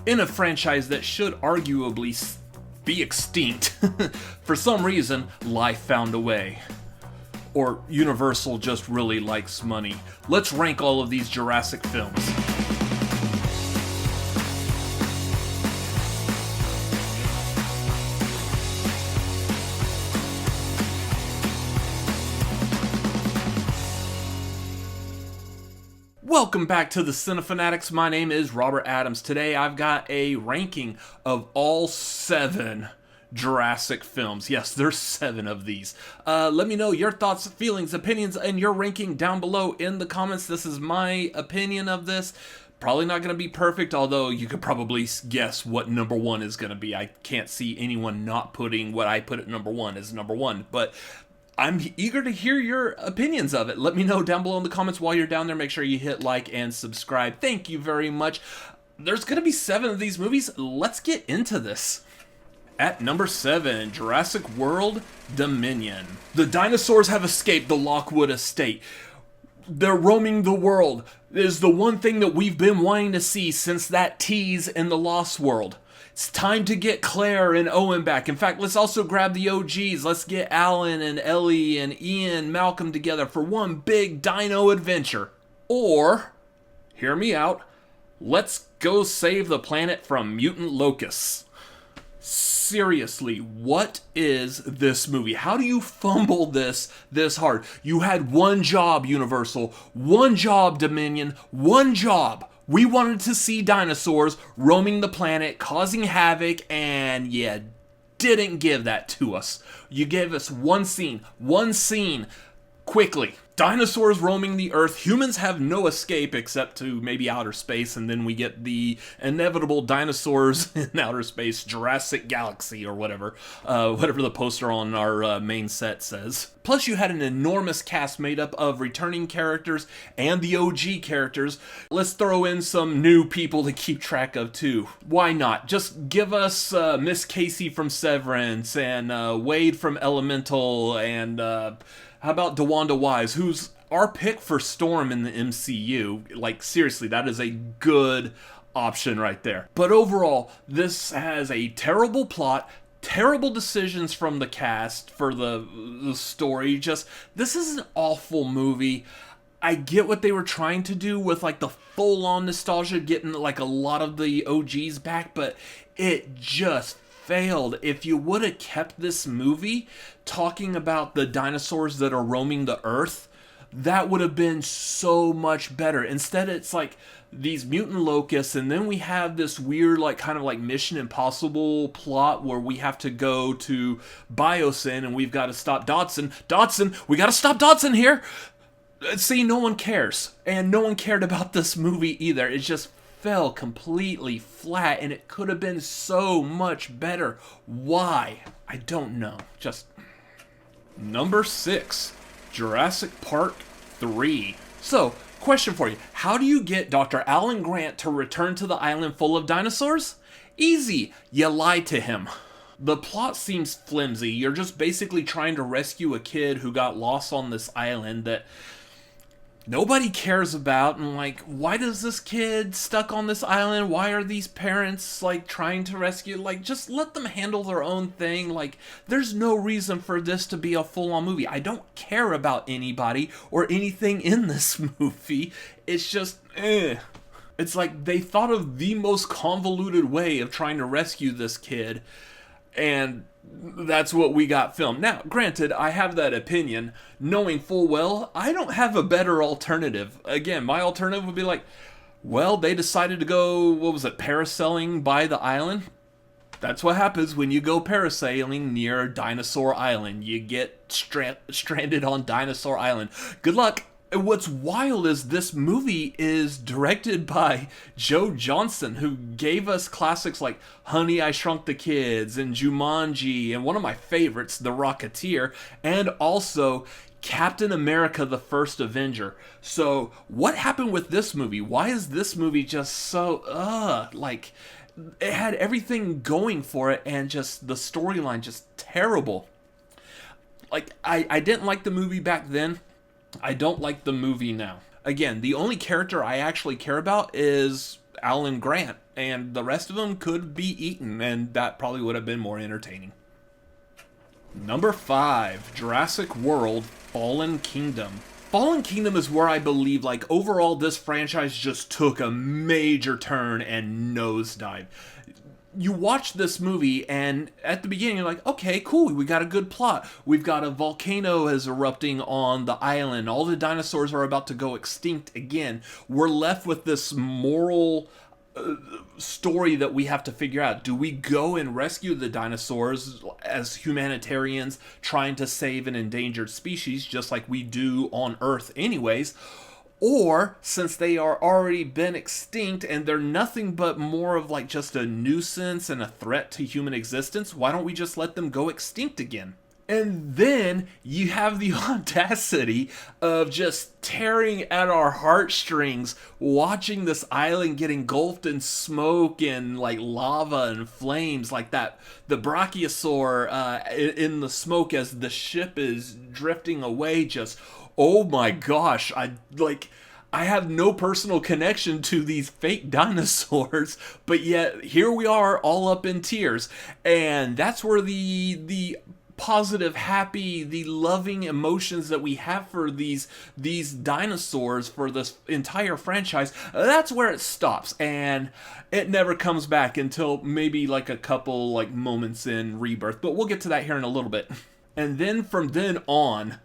in a franchise that should arguably be extinct. For some reason, life found a way. Or Universal just really likes money. Let's rank all of these Jurassic films. Welcome back to the Cinefanatics. My name is Robert Adams. Today I've got a ranking of all 7 Jurassic films. Yes, there's 7 of these. Let me know your thoughts, feelings, opinions, and your ranking down below in the comments. This is my opinion of this. Probably not going to be perfect, although you could probably guess what number 1 is going to be. I can't see anyone not putting what I put at number 1 as number 1, but I'm eager to hear your opinions of it. Let me know down below in the comments. While you're down there, make sure you hit like and subscribe. Thank you very much. There's going to be 7 of these movies. Let's get into this. At number 7, Jurassic World Dominion. The dinosaurs have escaped the Lockwood estate. They're roaming the world. It is the one thing that we've been wanting to see since that tease in The Lost World. It's time to get Claire and Owen back. In fact, let's also grab the OGs. Let's get Alan and Ellie and Ian, Malcolm together for one big dino adventure. Or, hear me out, let's go save the planet from mutant locusts. Seriously, what is this movie? How do you fumble this hard? You had one job, Universal. One job, Dominion. One job. We wanted to see dinosaurs roaming the planet, causing havoc, and you didn't give that to us. You gave us one scene, quickly. Dinosaurs roaming the Earth. Humans have no escape except to maybe outer space, and then we get the inevitable dinosaurs in outer space, Jurassic Galaxy or whatever the poster on our main set says. Plus, you had an enormous cast made up of returning characters and the OG characters. Let's throw in some new people to keep track of too. Why not? Just give us Miss Casey from Severance and Wade from Elemental and how about DeWanda Wise, who's our pick for Storm in the MCU? Like, seriously, that is a good option right there. But overall, this has a terrible plot, terrible decisions from the cast for the story. This is an awful movie. I get what they were trying to do with, like, the full-on nostalgia, getting, like, a lot of the OGs back, but it just failed. If you would have kept this movie talking about the dinosaurs that are roaming the Earth, that would have been so much better. Instead, it's like these mutant locusts, and then we have this weird, like, kind of like Mission Impossible plot where we have to go to Biosyn and we've got to stop Dodson. We got to stop Dodson here. See, no one cares, and no one cared about this movie either. It just fell completely flat, and it could have been so much better. Why? I don't know. Just number 6, Jurassic Park 3. So, question for you. How do you get Dr. Alan Grant to return to the island full of dinosaurs? Easy. You lie to him. The plot seems flimsy. You're just basically trying to rescue a kid who got lost on this island that nobody cares about, and like, why does this kid stuck on this island? Why are these parents like trying to rescue? Like, just let them handle their own thing. Like, there's no reason for this to be a full-on movie. I don't care about anybody or anything in this movie. It's just, It's like they thought of the most convoluted way of trying to rescue this kid, and that's what we got filmed. Now, granted, I have that opinion, knowing full well I don't have a better alternative. Again, my alternative would be like, well, they decided to go, parasailing by the island. That's what happens when you go parasailing near Dinosaur Island. You get stranded on Dinosaur Island. Good luck. What's wild is this movie is directed by Joe Johnston, who gave us classics like Honey, I Shrunk the Kids and Jumanji, and one of my favorites, The Rocketeer, and also Captain America: The First Avenger. So what happened with this movie? Why is this movie just so, like, it had everything going for it, and just the storyline just terrible. Like, I didn't like the movie back then. I don't like the movie now. Again, the only character I actually care about is Alan Grant, and the rest of them could be eaten, and that probably would have been more entertaining. Number 5, Jurassic World: Fallen Kingdom. Fallen Kingdom is where I believe, like, overall this franchise just took a major turn and nosedived. You watch this movie, and at the beginning, you're like, okay, cool, we got a good plot. We've got a volcano is erupting on the island. All the dinosaurs are about to go extinct again. We're left with this moral story that we have to figure out. Do we go and rescue the dinosaurs as humanitarians trying to save an endangered species, just like we do on Earth anyways? Or, since they are already been extinct and they're nothing but more of like just a nuisance and a threat to human existence, why don't we just let them go extinct again? And then you have the audacity of just tearing at our heartstrings, watching this island get engulfed in smoke and like lava and flames like that. The brachiosaur in the smoke as the ship is drifting away. Just, oh my gosh, I have no personal connection to these fake dinosaurs, but yet here we are all up in tears. And that's where the positive, happy, the loving emotions that we have for these dinosaurs for this entire franchise, that's where it stops, and it never comes back until maybe like a couple like moments in Rebirth, but we'll get to that here in a little bit. And then from then on,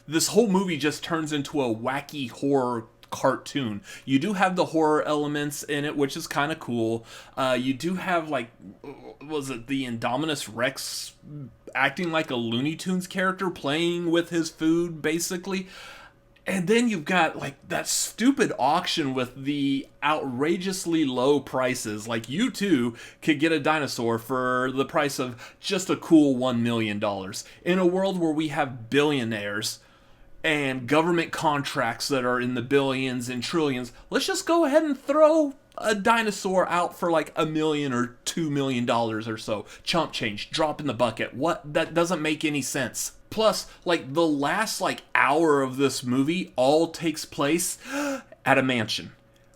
this whole movie just turns into a wacky horror cartoon. You do have the horror elements in it, which is kind of cool. You do have, like, was it the Indominus Rex acting like a Looney Tunes character, playing with his food, basically. And then you've got, like, that stupid auction with the outrageously low prices. Like, you too could get a dinosaur for the price of just a cool $1 million. In a world where we have billionaires and government contracts that are in the billions and trillions, let's just go ahead and throw a dinosaur out for like $1 million or $2 million or so. Chump change, drop in the bucket. What? That doesn't make any sense. Plus, like, the last like hour of this movie all takes place at a mansion.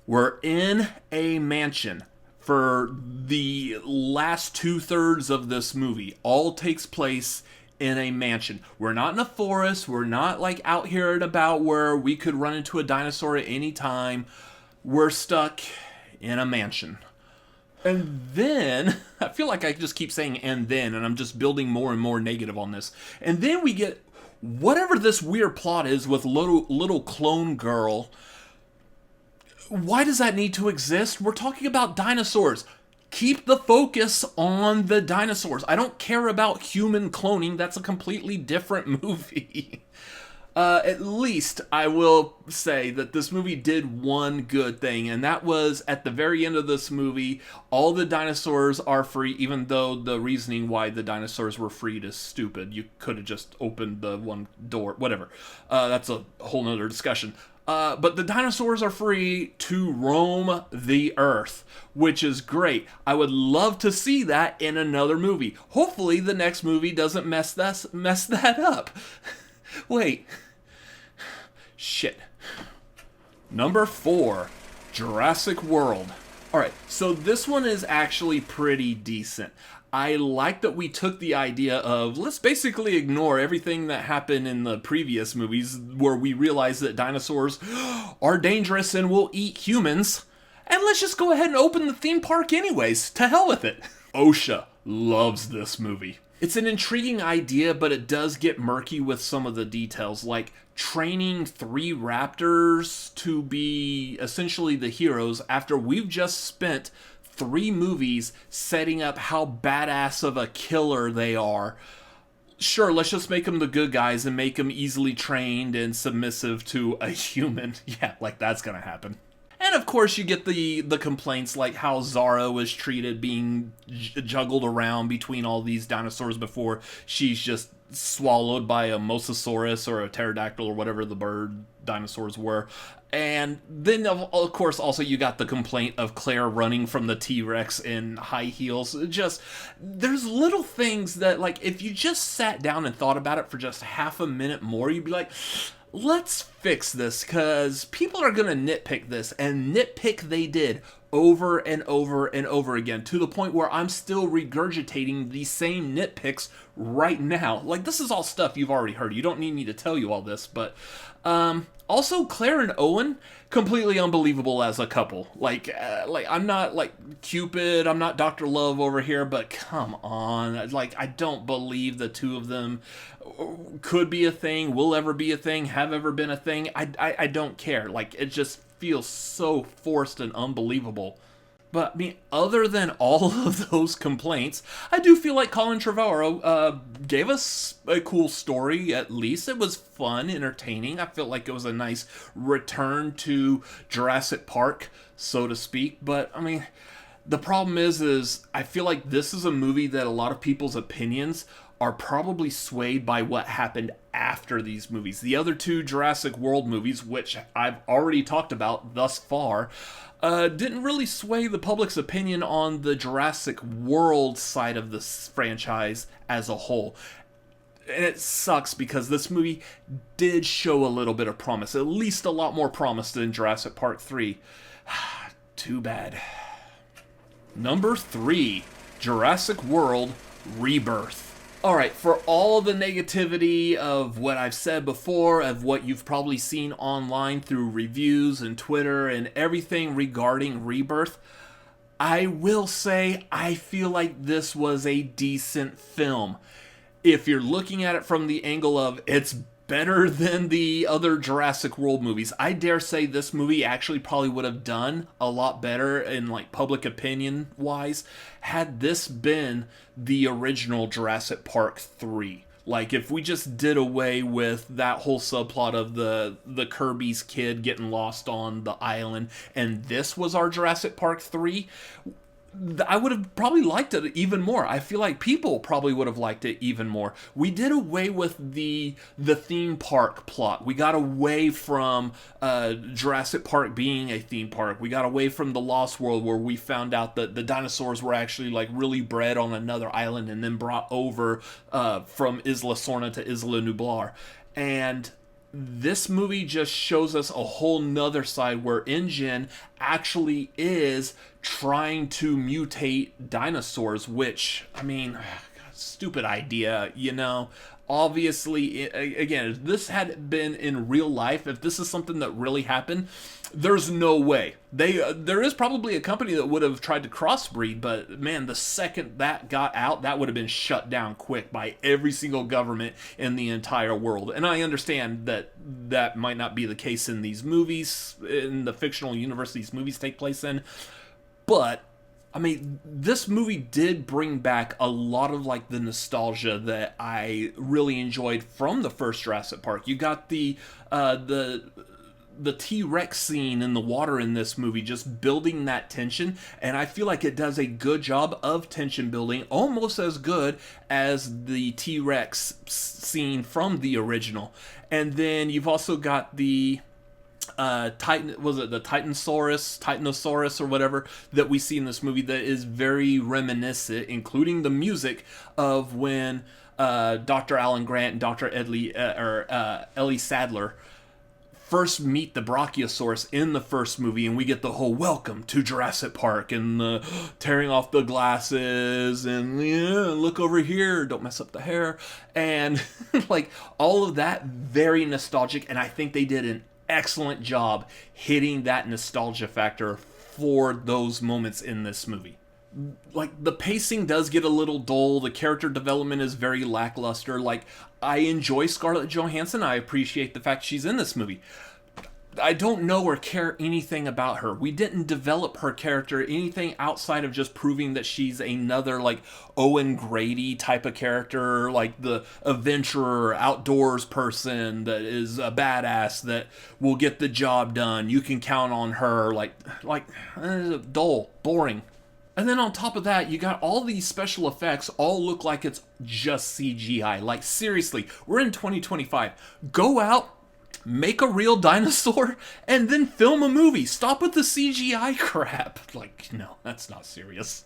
We're in a mansion for the last 2/3 of this movie. All takes place in a mansion. We're not in a forest. We're not like out here and about where we could run into a dinosaur at any time. We're stuck in a mansion. And then, I feel like I just keep saying and then, and I'm just building more and more negative on this. And then we get whatever this weird plot is with little clone girl. Why does that need to exist? We're talking about dinosaurs. Keep the focus on the dinosaurs. I don't care about human cloning. That's a completely different movie. At least I will say that this movie did one good thing, and that was at the very end of this movie, all the dinosaurs are free, even though the reasoning why the dinosaurs were freed is stupid. You could have just opened the one door, whatever. That's a whole nother discussion. But the dinosaurs are free to roam the earth, which is great. I would love to see that in another movie. Hopefully the next movie doesn't mess that up. Wait. Shit. Number 4, Jurassic World. Alright, so this one is actually pretty decent. I like that we took the idea of, let's basically ignore everything that happened in the previous movies where we realized that dinosaurs are dangerous and will eat humans, and let's just go ahead and open the theme park anyways. To hell with it. OSHA loves this movie. It's an intriguing idea, but it does get murky with some of the details, like training 3 raptors to be essentially the heroes after we've just spent 3 movies setting up how badass of a killer they are. Sure, let's just make them the good guys and make them easily trained and submissive to a human. Yeah, like that's gonna happen. And of course you get the complaints like how Zara was treated, being juggled around between all these dinosaurs before she's just swallowed by a mosasaurus or a pterodactyl or whatever the bird dinosaurs were. And then of course also you got the complaint of Claire running from the T-Rex in high heels. Just, there's little things that, like, if you just sat down and thought about it for just half a minute more, you'd be like, let's fix this, because people are going to nitpick this, and nitpick they did over and over and over again, to the point where I'm still regurgitating the same nitpicks right now. Like, this is all stuff you've already heard. You don't need me to tell you all this, but also, Claire and Owen, completely unbelievable as a couple. Like I'm not like Cupid, I'm not Dr. Love over here, but come on. Like, I don't believe the two of them could be a thing, will ever be a thing, have ever been a thing. I don't care. Like, it just feels so forced and unbelievable. But, I mean, other than all of those complaints, I do feel like Colin Trevorrow gave us a cool story, at least. It was fun, entertaining. I felt like it was a nice return to Jurassic Park, so to speak. But, I mean, the problem is I feel like this is a movie that a lot of people's opinions are probably swayed by what happened after these movies. The other two Jurassic World movies, which I've already talked about thus far, didn't really sway the public's opinion on the Jurassic World side of this franchise as a whole. And it sucks, because this movie did show a little bit of promise, at least a lot more promise than Jurassic Park 3. Too bad. Number 3, Jurassic World Rebirth. Alright, for all the negativity of what I've said before, of what you've probably seen online through reviews and Twitter and everything regarding Rebirth, I will say I feel like this was a decent film. If you're looking at it from the angle of it's better than the other Jurassic World movies, I dare say this movie actually probably would have done a lot better in like public opinion wise had this been the original Jurassic Park 3. Like, if we just did away with that whole subplot of the Kirby's kid getting lost on the island, and this was our Jurassic Park 3, I would have probably liked it even more. I feel like people probably would have liked it even more. We did away with the theme park plot. We got away from Jurassic Park being a theme park. We got away from the Lost World, where we found out that the dinosaurs were actually like really bred on another island and then brought over from Isla Sorna to Isla Nublar. And this movie just shows us a whole nother side where InGen actually is trying to mutate dinosaurs, which, I mean, stupid idea, you know. Obviously, again, if this had been in real life, if this is something that really happened, there's no way. There is probably a company that would have tried to crossbreed, but man, the second that got out, that would have been shut down quick by every single government in the entire world. And I understand that that might not be the case in these movies, in the fictional universe these movies take place in, but I mean, this movie did bring back a lot of like the nostalgia that I really enjoyed from the first Jurassic Park. You got the T-Rex scene in the water in this movie, just building that tension, and I feel like it does a good job of tension building, almost as good as the T-Rex scene from the original. And then you've also got the Titanosaurus or whatever that we see in this movie that is very reminiscent, including the music of when Dr. Alan Grant and Dr. Ellie Sadler first meet the Brachiosaurus in the first movie, and we get the whole welcome to Jurassic Park and the tearing off the glasses and look over here, don't mess up the hair, and like all of that, very nostalgic, and I think they did an excellent job hitting that nostalgia factor for those moments in this movie. Like, the pacing does get a little dull, the character development is very lackluster. Like, I enjoy Scarlett Johansson, I appreciate the fact she's in this movie. I don't know or care anything about her. We didn't develop her character anything outside of just proving that she's another like Owen Grady type of character, like the adventurer, outdoors person that is a badass that will get the job done. You can count on her. Like dull, boring. And then on top of that, you got all these special effects all look like it's just CGI. Like, seriously, we're in 2025. Go out, make a real dinosaur, and then film a movie. Stop with the CGI crap. Like, no, that's not serious.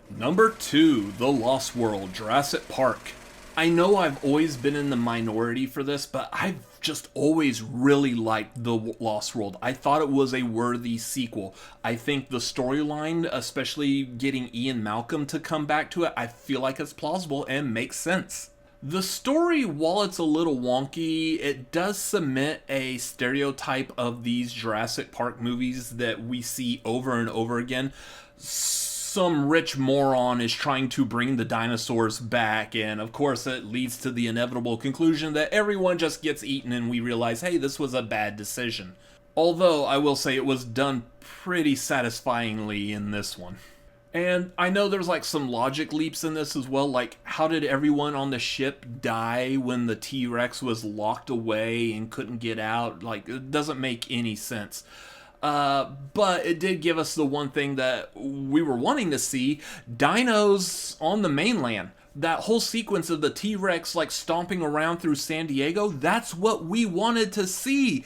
Number 2, The Lost World, Jurassic Park. I know I've always been in the minority for this, but I've just always really liked The Lost World. I thought it was a worthy sequel. I think the storyline, especially getting Ian Malcolm to come back to it, I feel like it's plausible and makes sense. The story, while it's a little wonky, it does cement a stereotype of these Jurassic Park movies that we see over and over again. Some rich moron is trying to bring the dinosaurs back, and of course it leads to the inevitable conclusion that everyone just gets eaten and we realize, hey, this was a bad decision. Although, I will say it was done pretty satisfyingly in this one. And I know there's like some logic leaps in this as well, like how did everyone on the ship die when the T-Rex was locked away and couldn't get out? Like, it doesn't make any sense. But it did give us the one thing that we were wanting to see, dinos on the mainland. That whole sequence of the T-Rex like stomping around through San Diego, that's what we wanted to see.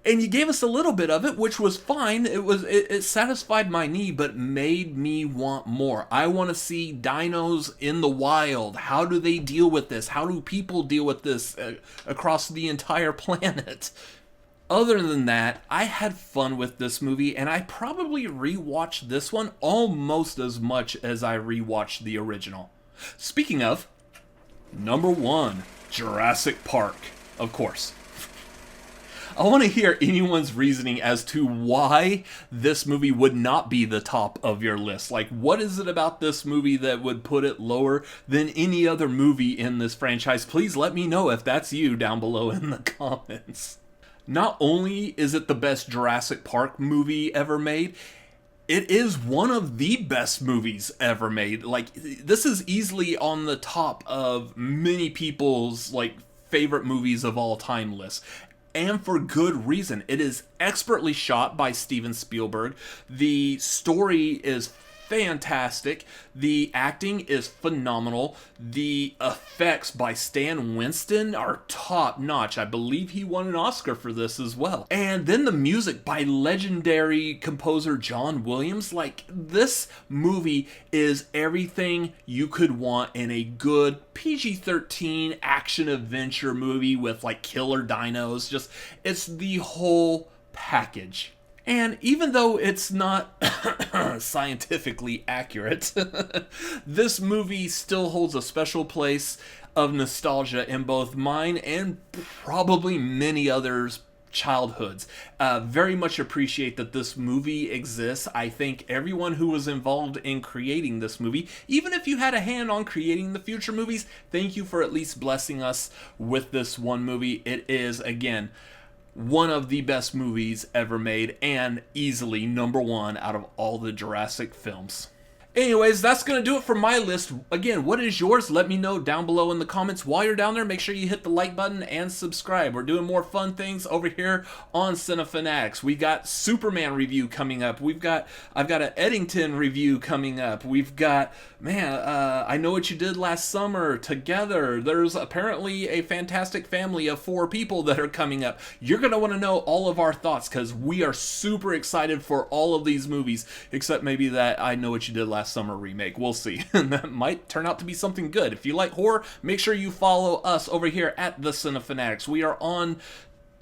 And you gave us a little bit of it, which was fine. It satisfied my need, but made me want more. I want to see dinos in the wild. How do they deal with this? How do people deal with this across the entire planet? Other than that, I had fun with this movie, and I probably rewatched this one almost as much as I rewatched the original. Speaking of, number 1, Jurassic Park, of course. I want to hear anyone's reasoning as to why this movie would not be the top of your list. Like, what is it about this movie that would put it lower than any other movie in this franchise? Please let me know if that's you down below in the comments. Not only is it the best Jurassic Park movie ever made, it is one of the best movies ever made. Like, this is easily on the top of many people's, like, favorite movies of all time lists. And for good reason. It is expertly shot by Steven Spielberg. The story is fantastic. The acting is phenomenal. The effects by Stan Winston are top notch. I believe he won an Oscar for this as well. And then the music by legendary composer John Williams. Like, this movie is everything you could want in a good PG-13 action adventure movie with like killer dinos. Just, it's the whole package. And even though it's not scientifically accurate, this movie still holds a special place of nostalgia in both mine and probably many others' childhoods. Very much appreciate that this movie exists. I think everyone who was involved in creating this movie, even if you had a hand on creating the future movies, thank you for at least blessing us with this one movie. It is, again, one of the best movies ever made, and easily number 1 out of all the Jurassic films. Anyways, that's going to do it for my list. Again, what is yours? Let me know down below in the comments. While you're down there, make sure you hit the like button and subscribe. We're doing more fun things over here on Cinefanatics. We got Superman review coming up. I've got an Eddington review coming up. We've got, I Know What You Did Last Summer, Together. There's apparently a Fantastic Family of 4 people that are coming up. You're going to want to know all of our thoughts because we are super excited for all of these movies, except maybe that I Know What You Did Last Summer remake. We'll see. And that might turn out to be something good. If you like horror, make sure you follow us over here at The Cinefanatics. We are on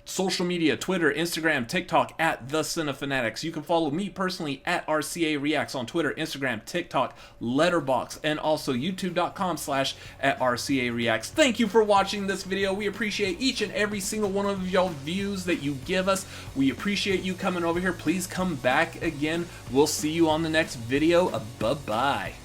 social media, Twitter, Instagram, TikTok at The Cinefanatics. You can follow me personally at RCA Reacts on Twitter, Instagram, TikTok, Letterboxd, and also youtube.com/@RCA Reacts. Thank you for watching this video. We appreciate each and every single one of y'all views that you give us. We appreciate you coming over here. Please come back again. We'll see you on the next video. Bye-bye.